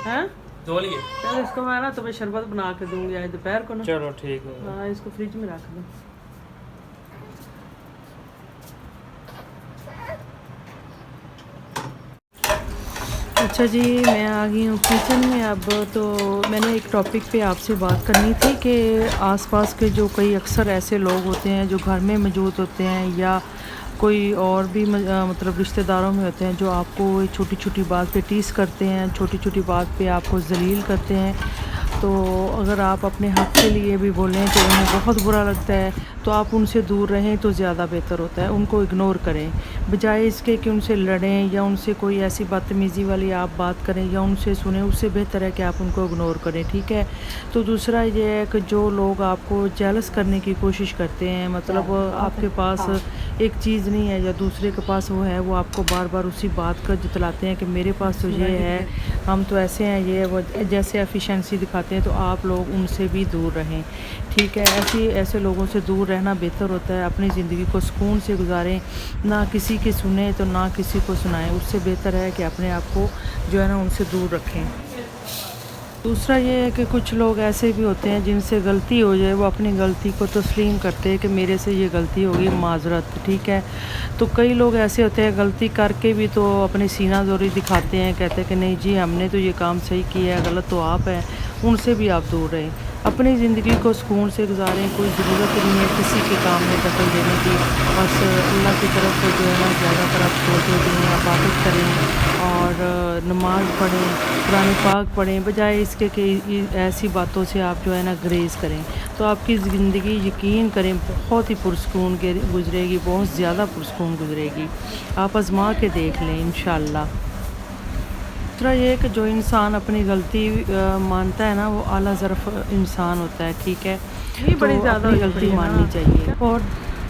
हैं? धो लिए। चलो इसको मैं ना तुम्हें शरबत बना के दूंगी आज दोपहर को ना। चलो ठीक है। हाँ, इसको फ्रिज में रख दो। अच्छा जी, मैं आ गई हूँ किचन में अब। तो मैंने एक टॉपिक पे आपसे बात करनी थी कि आसपास के जो कई अक्सर ऐसे लोग होते हैं जो घर में मौजूद होते हैं या कोई और भी मतलब रिश्तेदारों में होते हैं जो आपको छोटी छोटी बात पे टीस करते हैं, छोटी छोटी बात पे आपको जलील करते हैं। तो अगर आप अपने हक़ के लिए भी बोलें कि उन्हें बहुत बुरा लगता है तो आप उनसे दूर रहें तो ज़्यादा बेहतर होता है। उनको इग्नोर करें बजाय इसके कि उनसे लड़ें या उनसे कोई ऐसी बदतमीज़ी वाली आप बात करें या उनसे सुनें। उससे बेहतर है कि आप उनको इग्नोर करें, ठीक है। तो दूसरा ये है कि जो लोग आपको जेलस करने की कोशिश करते हैं, मतलब आपके पास एक चीज़ नहीं है या दूसरे के पास वो है, वो आपको बार बार उसी बात का जतलाते हैं कि मेरे पास तो ये है, हम तो ऐसे हैं, ये वो जैसे एफिशिएंसी दिखाते हैं। तो आप लोग उनसे भी दूर रहें, ठीक है। ऐसे लोगों से दूर रहना बेहतर होता है। अपनी ज़िंदगी को सुकून से गुजारें, ना किसी की सुने तो ना किसी को सुनाएं। उससे बेहतर है कि अपने आप को जो है ना उनसे दूर रखें। दूसरा ये है कि कुछ लोग ऐसे भी होते हैं जिनसे गलती हो जाए वो अपनी गलती को तस्लीम करते हैं कि मेरे से ये गलती होगी, माजरत, ठीक है। तो कई लोग ऐसे होते हैं गलती करके भी तो अपनी सीना जोरी दिखाते हैं, कहते हैं कि नहीं जी हमने तो ये काम सही किया है, गलत तो आप हैं। उनसे भी आप दूर रहें, अपनी ज़िंदगी को सुकून से गुजारें। कोई ज़रूरत नहीं है किसी के काम में दखल देने की। बस अल्लाह की तरफ से जो है ना ज़्यादातर आप तवज्जो दें, इबादत करें और नमाज़ पढ़ें, कुरान पाक पढ़ें, बजाय इसके कि ऐसी बातों से आप जो है ना ग्रेज़ करें। तो आपकी ज़िंदगी यकीन करें बहुत ही पुरसकून गुजरेगी, बहुत ज़्यादा पुरसकून गुजरेगी। आप आज़मा के देख लें इंशाअल्लाह। दूसरा ये है कि जो इंसान अपनी गलती मानता है ना वो आला ज़रफ़ इंसान होता है, ठीक है। ये बड़ी ज़्यादा अपनी गलती माननी चाहिए और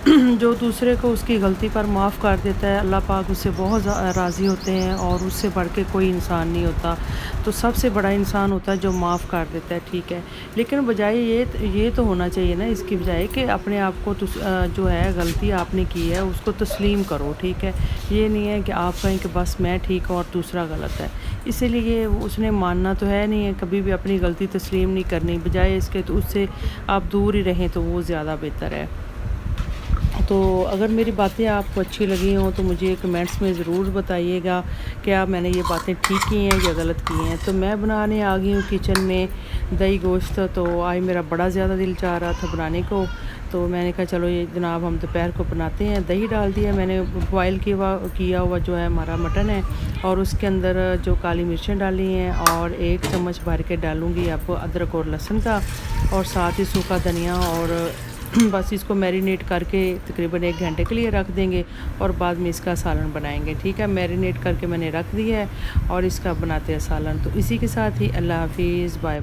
जो दूसरे को उसकी गलती पर माफ़ कर देता है, अल्लाह पाक उससे बहुत राज़ी होते हैं और उससे बढ़ के कोई इंसान नहीं होता। तो सबसे बड़ा इंसान होता है जो माफ़ कर देता है, ठीक है। लेकिन बजाय ये तो होना चाहिए ना इसकी बजाय कि अपने आप को जो है गलती आपने की है उसको तस्लीम करो, ठीक है। ये नहीं है कि आप कहें कि बस मैं ठीक हूँ और दूसरा गलत है। इसीलिए उसने मानना तो है नहीं है, कभी भी अपनी गलती तस्लीम नहीं करनी। बजाय इसके तो उससे आप दूर ही रहें तो वो ज़्यादा बेहतर है। तो अगर मेरी बातें आपको अच्छी लगी हों तो मुझे कमेंट्स में ज़रूर बताइएगा क्या मैंने ये बातें ठीक की हैं या गलत की हैं। तो मैं बनाने आ गई हूँ किचन में दही गोश्त। तो आज मेरा बड़ा ज़्यादा दिल चाह रहा था बनाने को, तो मैंने कहा चलो ये जनाब हम दोपहर को बनाते हैं। दही डाल दिया मैंने, बॉयल किया हुआ जो है हमारा मटन है, और उसके अंदर जो काली मिर्चें डाली हैं और 1 चम्मच भर के डालूँगी अब अदरक और लहसुन का, और साथ ही सूखा धनिया, और बस इसको मैरिनेट करके तकरीबन 1 घंटे के लिए रख देंगे और बाद में इसका सालन बनाएंगे, ठीक है। मैरिनेट करके मैंने रख दिया है और इसका बनाते हैं सालन। तो इसी के साथ ही अल्लाह हाफिज़, बाय।